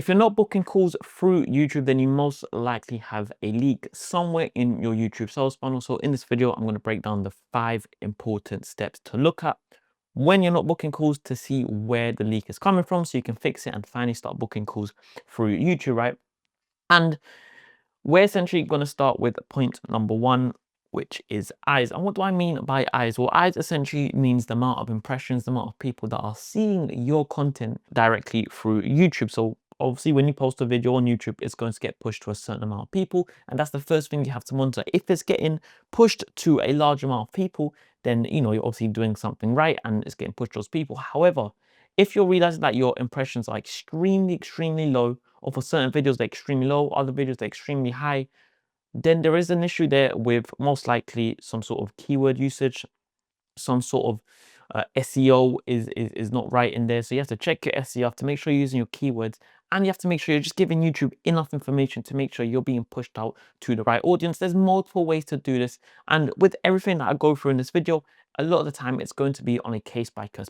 If you're not booking calls through YouTube, then you most likely have a leak somewhere in your YouTube sales funnel. So in this video, I'm going to break down the 5 important steps to look at when you're not booking calls to see where the leak is coming from so you can fix it and finally start booking calls through YouTube, right? And we're essentially going to start with point number 1, which is eyes. And what do I mean by eyes? Well, eyes essentially means the amount of impressions, the amount of people that are seeing your content directly through YouTube. So obviously when you post a video on YouTube, it's going to get pushed to a certain amount of people. And that's the first thing you have to monitor. If it's getting pushed to a large amount of people, then, you're obviously doing something right and it's getting pushed to those people. However, if you're realizing that your impressions are extremely low, or for certain videos they're extremely low, other videos they're extremely high, then there is an issue there with most likely some sort of keyword usage, some sort of SEO is not right in there. So you have to check your SEO, you have to make sure you're using your keywords, and you have to make sure you're just giving YouTube enough information to make sure you're being pushed out to the right audience. There's multiple ways to do this, and with everything that I go through in this video, a lot of the time it's going to be on a case-by-case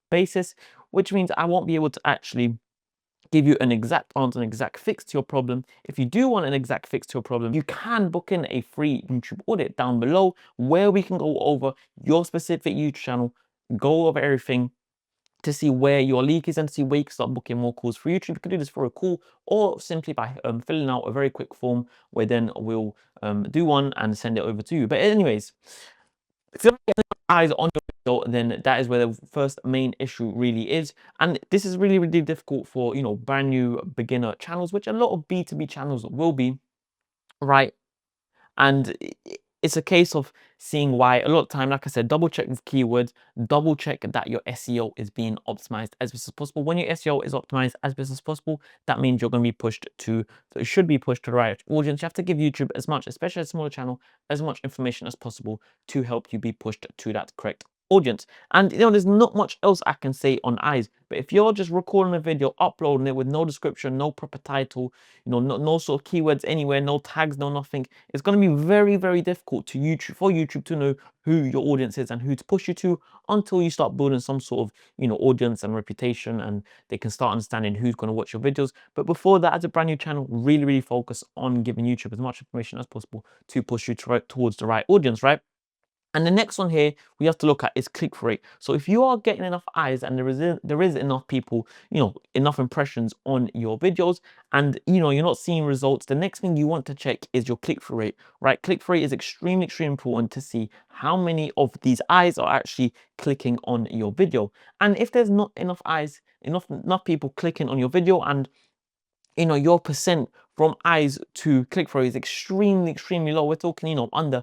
basis, which means I won't be able to actually give you an exact answer, an exact fix to your problem. If you do want an exact fix to your problem, you can book in a free YouTube audit down below where we can go over your specific YouTube channel, go over everything to see where your leak is and to see where you can start booking more calls for YouTube. You can do this for a call or simply by filling out a very quick form where then we'll do one and send it over to you. But anyways, if you're not getting eyes on your video, then that is where the first main issue really is. And this is really difficult for, brand new beginner channels, which a lot of B2B channels will be, right? And it's a case of seeing why. A lot of time, like I said, double check with keywords, double check that your SEO is being optimized as best as possible. When your SEO is optimized as best as possible, that means you're going to be pushed to, it should be pushed to the right audience. You have to give YouTube as much, especially a smaller channel, as much information as possible to help you be pushed to that correct audience. And there's not much else I can say on eyes, but if you're just recording a video, uploading it with no description, no proper title, no sort of keywords anywhere, no tags, no nothing, it's going to be very difficult for YouTube to know who your audience is and who to push you to until you start building some sort of audience and reputation, and they can start understanding who's going to watch your videos. But before that, as a brand new channel, really focus on giving YouTube as much information as possible to push you towards the right audience, right? And the next one here we have to look at is click-through rate. So if you are getting enough eyes and there is enough people, enough impressions on your videos, and you're not seeing results, the next thing you want to check is your click-through rate, right? Click-through rate is extremely important to see how many of these eyes are actually clicking on your video. And if there's not enough eyes, enough people clicking on your video, and your percent from eyes to click-through is extremely low, we're talking under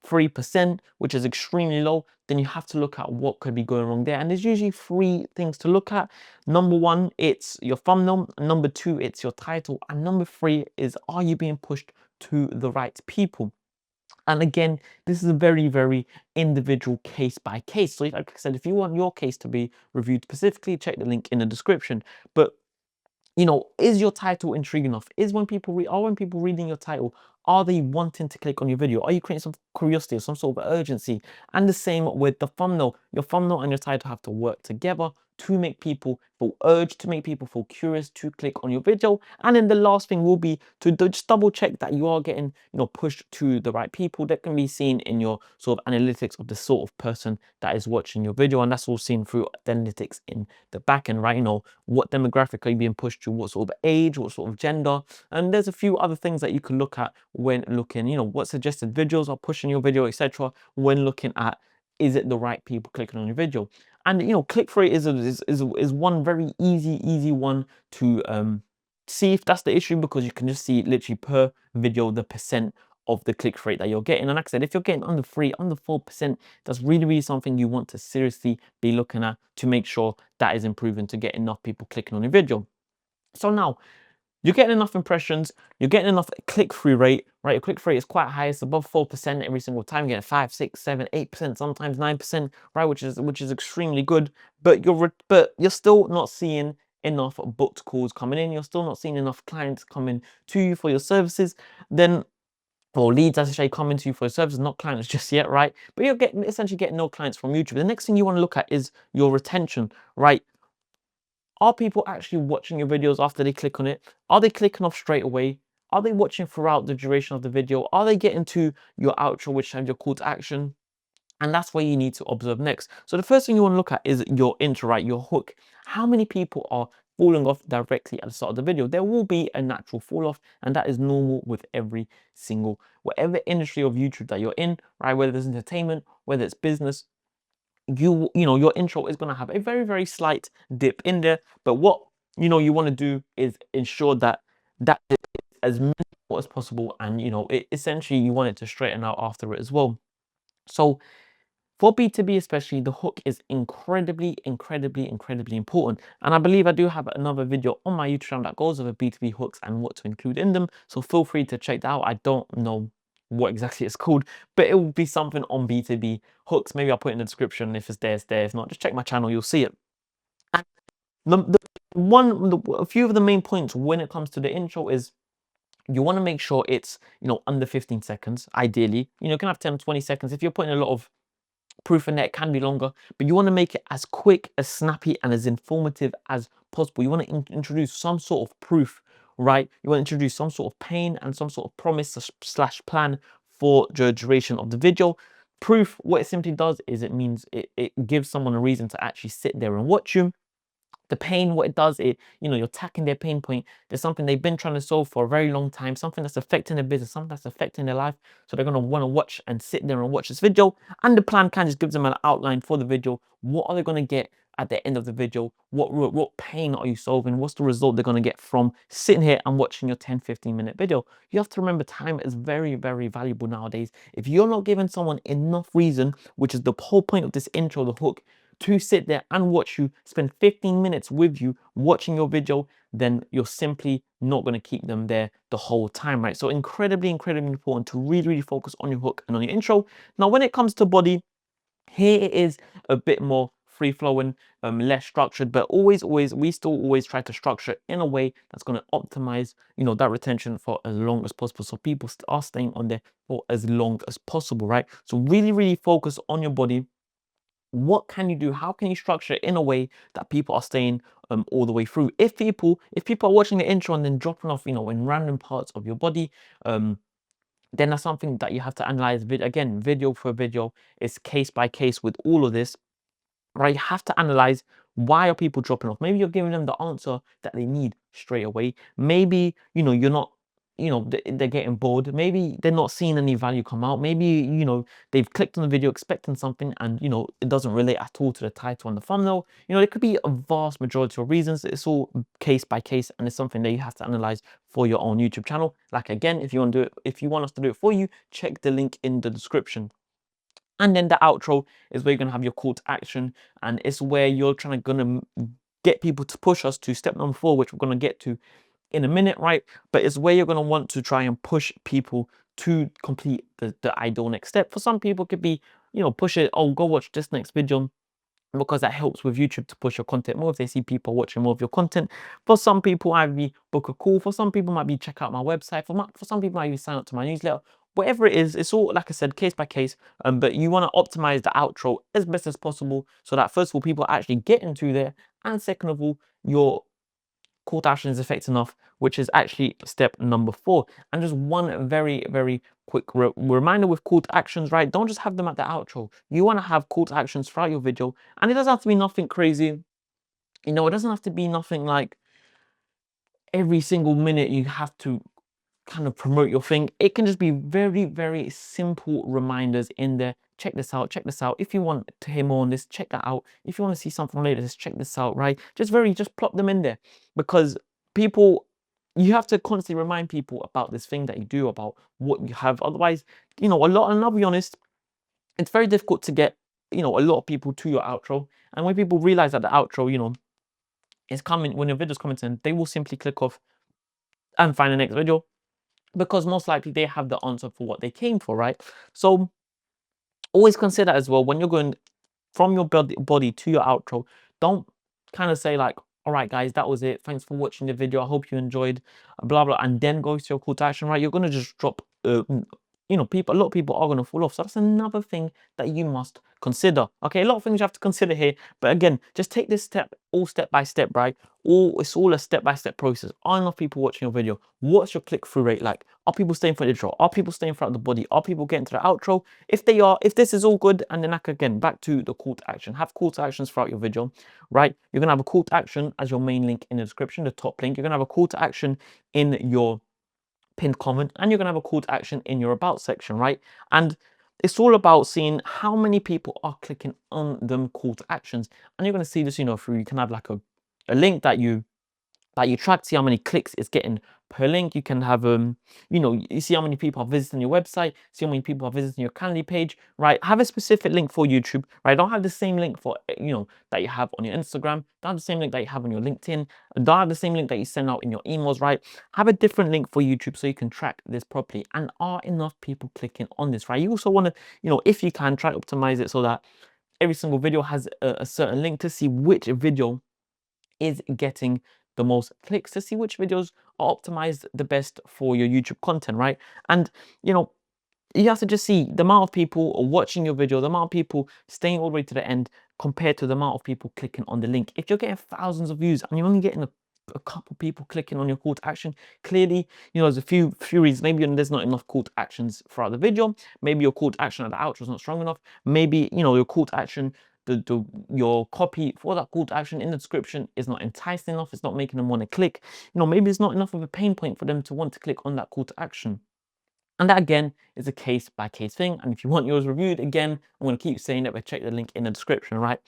3%, which is extremely low, then you have to look at what could be going wrong there. And there's usually 3 things to look at. Number 1, it's your thumbnail. Number 2, it's your title. And number 3 is, are you being pushed to the right people? And again, this is a very individual case by case. So like I said, if you want your case to be reviewed specifically, check the link in the description. But is your title intriguing enough? When people reading your title, are they wanting to click on your video? Are you creating some curiosity or some sort of urgency? And the same with the thumbnail. Your thumbnail and your title have to work together to make people feel urged, to make people feel curious to click on your video. And then the last thing will be to just double check that you are getting pushed to the right people. That can be seen in your sort of analytics of the sort of person that is watching your video, and that's all seen through the analytics in the back end, right? What demographic are you being pushed to, what sort of age, what sort of gender, and there's a few other things that you can look at when looking, what suggested videos are pushing your video, etc. when looking at, is it the right people clicking on your video? And click-through is one very easy one to see if that's the issue, because you can just see literally per video the percent of the click rate that you're getting. And like I said, if you're getting under 4%, that's really something you want to seriously be looking at to make sure that is improving to get enough people clicking on your video. So now you're getting enough impressions, you're getting enough click-through rate, right? Your click-through rate is quite high, it's above 4% every single time. You're getting 5, 6, 7, 8%, sometimes 9%, right? Which is extremely good. But you're still not seeing enough booked calls coming in. You're still not seeing enough clients coming to you for your services. Then, or leads, as I say, coming to you for your services, not clients just yet, right? But you're essentially getting no clients from YouTube. The next thing you want to look at is your retention, right? Are people actually watching your videos after they click on it? Are they clicking off straight away? Are they watching throughout the duration of the video? Are they getting to your outro, which has your call to action? And that's where you need to observe next. So the first thing you want to look at is your intro, right? Your hook. How many people are falling off directly at the start of the video? There will be a natural fall off, and that is normal with every single, whatever industry of YouTube that you're in, right? Whether it's entertainment, whether it's business, you know, your intro is going to have a very, very slight dip in there. But what, you know, you want to do is ensure that that is as minimal as possible. And, you know, essentially you want it to straighten out after it as well. So for B2B especially, the hook is incredibly, incredibly, incredibly important. And I believe I do have another video on my YouTube channel that goes over B2B hooks and what to include in them. So feel free to check that out. I don't know what exactly it's called, but it will be something on B2B hooks. Maybe I'll put it in the description. If it's there, it's there. If not, just check my channel, you'll see it. And a few of the main points when it comes to the intro is you want to make sure it's, you know, under 15 seconds, ideally. You know, you can have 10, 20 seconds. If you're putting a lot of proof in there, it can be longer, but you want to make it as quick, as snappy, and as informative as possible. You want to introduce some sort of proof, right? You want to introduce some sort of pain and some sort of promise slash plan for the duration of the video. Proof, what it simply does is it means it gives someone a reason to actually sit there and watch you. The pain, what it does, you know, you're tackling their pain point. There's something they've been trying to solve for a very long time, something that's affecting their business, something that's affecting their life. So they're going to want to watch and sit there and watch this video. And the plan kind of just gives them an outline for the video. What are they going to get at the end of the video? What pain are you solving? What's the result they're going to get from sitting here and watching your 10-15 minute video? You have to remember, time is very, very valuable nowadays. If you're not giving someone enough reason, which is the whole point of this intro, the hook, to sit there and watch you, spend 15 minutes with you watching your video, then you're simply not going to keep them there the whole time, right? So incredibly, incredibly important to really, really focus on your hook and on your intro. Now, when it comes to body, here it is a bit more free flowing, less structured, but we still always try to structure in a way that's going to optimize, you know, that retention for as long as possible. So people are staying on there for as long as possible, right? So really, really focus on your body. What can you do? How can you structure it in a way that people are staying all the way through? If people are watching the intro and then dropping off, you know, in random parts of your body, then that's something that you have to analyze. Again, video for video, it's case by case with all of this, right? You have to analyze, why are people dropping off? Maybe you're giving them the answer that they need straight away. Maybe, you know, you're not, you know, they're getting bored. Maybe they're not seeing any value come out. Maybe, you know, they've clicked on the video expecting something and, you know, it doesn't relate at all to the title and the thumbnail. You know, it could be a vast majority of reasons. It's all case by case, and it's something that you have to analyze for your own YouTube channel. Like, again, if you want to do it, if you want us to do it for you, check the link in the description. And then the outro is where you're going to have your call to action, and it's where you're trying to get people to push us to step number 4, which we're going to get to in a minute, right? But it's where you're going to want to try and push people to complete the ideal next step. For some people, it could be, you know, push it, oh, go watch this next video, because that helps with YouTube to push your content more if they see people watching more of your content. For some people, might be book a call. For some people, might be check out my website. For some people, might be sign up to my newsletter. Whatever it is, it's all, like I said, case by case. But you want to optimize the outro as best as possible, so that first of all, people actually get into there, and second of all, your call to action is effective enough, which is actually step number 4. And just one very, very quick reminder with call to actions, right? Don't just have them at the outro. You want to have call to actions throughout your video, and it doesn't have to be nothing crazy. You know, it doesn't have to be nothing like every single minute you have to kind of promote your thing. It can just be very, very simple reminders in there. Check this out, check this out. If you want to hear more on this, check that out. If you want to see something later, just check this out, right? Just plop them in there, because people, you have to constantly remind people about this thing that you do, about what you have. Otherwise, you know, and I'll be honest, it's very difficult to get, you know, a lot of people to your outro. And when people realize that the outro, you know, is coming, when your video's coming to end, they will simply click off and find the next video, because most likely they have the answer for what they came for, right? So always consider as well, when you're going from your body to your outro, don't kind of say like, all right, guys, that was it. Thanks for watching the video. I hope you enjoyed, blah, blah, and then go to your call to action, right? You're going to just drop a lot of people are going to fall off. So that's another thing that you must consider. Okay, a lot of things you have to consider here, but again, just take this step by step, right? It's all a step-by-step process. Are enough people watching your video? What's your click-through rate like? Are people staying for the intro? Are people staying throughout the body? Are people getting to the outro? If they are, if this is all good, and then like again, back to the call to action. Have call to actions throughout your video, right? You're gonna have a call to action as your main link in the description, the top link. You're gonna have a call to action in your pinned comment, and you're going to have a call to action in your about section, right? And it's all about seeing how many people are clicking on them call to actions. And you're going to see this, through, you can have like a link that you track, see how many clicks it's getting per link. You can have you see how many people are visiting your website, see how many people are visiting your Calendly page, right? Have a specific link for YouTube, right? Don't have the same link for that you have on your Instagram. Don't have the same link that you have on your LinkedIn. Don't have the same link that you send out in your emails, right? Have a different link for YouTube so you can track this properly. And are enough people clicking on this, right? You also want to, if you can, try to optimize it so that every single video has a certain link to see which video is getting the most clicks, to see which videos are optimized the best for your YouTube content, right? And you have to just see the amount of people watching your video, the amount of people staying all the way to the end compared to the amount of people clicking on the link. If you're getting thousands of views and you're only getting a couple people clicking on your call to action, clearly, there's a few reasons. Maybe there's not enough call to actions throughout the video. Maybe your call to action at the outro is not strong enough. Maybe, your call to action, your copy for that call to action in the description is not enticing enough. It's not making them want to click. Maybe it's not enough of a pain point for them to want to click on that call to action. And that again is a case by case thing. And if you want yours reviewed, again, I'm going to keep saying it, but check the link in the description, right?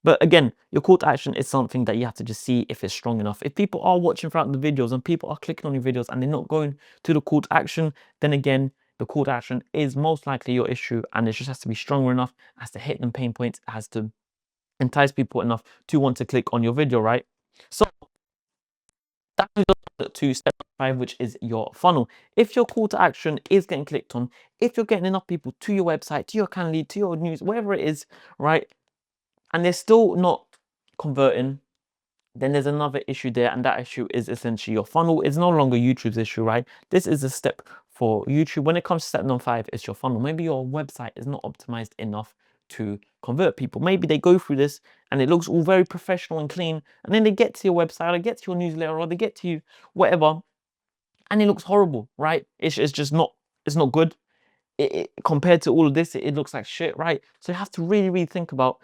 But again, your call to action is something that you have to just see if it's strong enough. If people are watching throughout the videos and people are clicking on your videos and they're not going to the call to action, then again, the call to action is most likely your issue, and it just has to be stronger enough, has to hit them pain points, it has to entice people enough to want to click on your video, right? So that brings us to step 5, which is your funnel. If your call to action is getting clicked on, if you're getting enough people to your website, to your Calendly, to your news, wherever it is, right, and they're still not converting, then there's another issue there, and that issue is essentially your funnel. It's no longer YouTube's issue, right? This is a step for YouTube. When it comes to step number 5, it's your funnel. Maybe your website is not optimized enough to convert people. Maybe they go through this and it looks all very professional and clean, and then they get to your website, or they get to your newsletter, or they get to you, whatever, and it looks horrible, right? It's just not, it's not good. Compared to all of this, it looks like shit, right? So you have to really, really think about,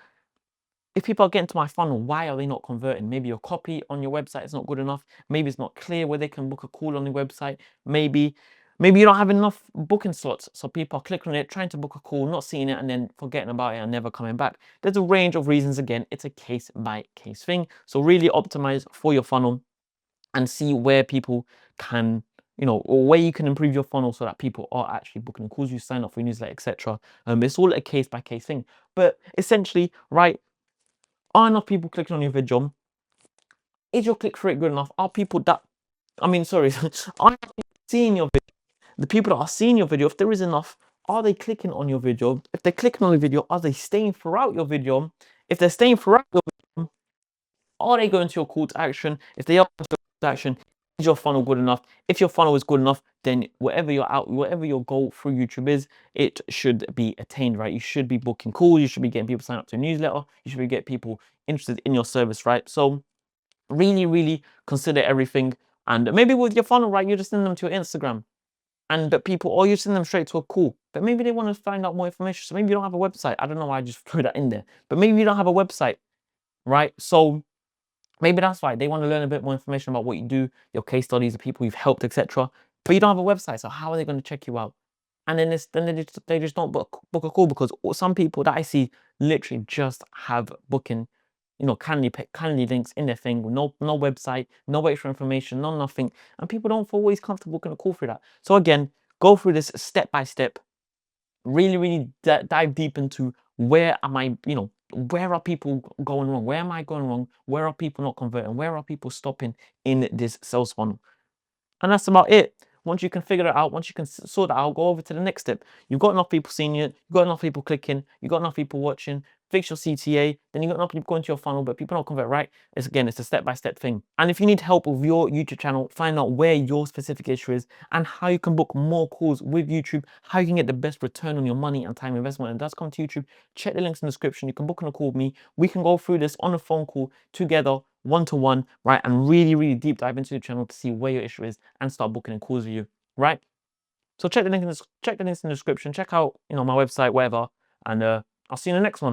if people are getting to my funnel, why are they not converting? Maybe your copy on your website is not good enough. Maybe it's not clear where they can book a call on your website. Maybe you don't have enough booking slots, so people are clicking on it, trying to book a call, not seeing it, and then forgetting about it and never coming back. There's a range of reasons. Again, it's a case by case thing. So really optimize for your funnel and see where people can, or where you can improve your funnel so that people are actually booking calls, you sign up for your newsletter, etc. It's all a case by case thing. But essentially, right, are enough people clicking on your video? Is your click rate good enough? Are people that, sorry, are people seeing your video? The people that are seeing your video, if there is enough, are they clicking on your video? If they're clicking on your video, are they staying throughout your video? If they're staying throughout your video, are they going to your call to action? If they are going to your call to action, is your funnel good enough? If your funnel is good enough, then whatever your goal through YouTube is, it should be attained, right? You should be booking calls, you should be getting people signed up to a newsletter, you should be getting people interested in your service, right? So really, really consider everything. And maybe with your funnel, right, you just send them to your Instagram, but people, or you send them straight to a call, but maybe they want to find out more information. So maybe you don't have a website. I don't know why I just threw that in there, but maybe you don't have a website, right? So maybe that's why they want to learn a bit more information about what you do, your case studies, the people you've helped, etc. But you don't have a website, so how are they going to check you out? And then they just don't book a call, because some people that I see literally just have booking, Calendly links in their thing with no website, no extra information, no nothing, and people don't feel always comfortable booking a call through that. So again, go through this step by step. Really, really dive deep into where am I, where are people going wrong? Where am I going wrong? Where are people not converting? Where are people stopping in this sales funnel? And that's about it. Once you can figure it out, once you can sort that out, go over to the next step. You've got enough people seeing it, you've got enough people clicking, you've got enough people watching. fix your CTA, then you're not going to your funnel, but people don't convert right. It's a step-by-step thing. And if you need help with your YouTube channel, find out where your specific issue is and how you can book more calls with YouTube, how you can get the best return on your money and time investment. And that's come to YouTube. Check the links in the description. You can book on a call with me. We can go through this on a phone call together, one-to-one, right? And really deep dive into the channel to see where your issue is and start booking in calls with you, right? So check the links in the description. Check out, my website, whatever, and I'll see you in the next one.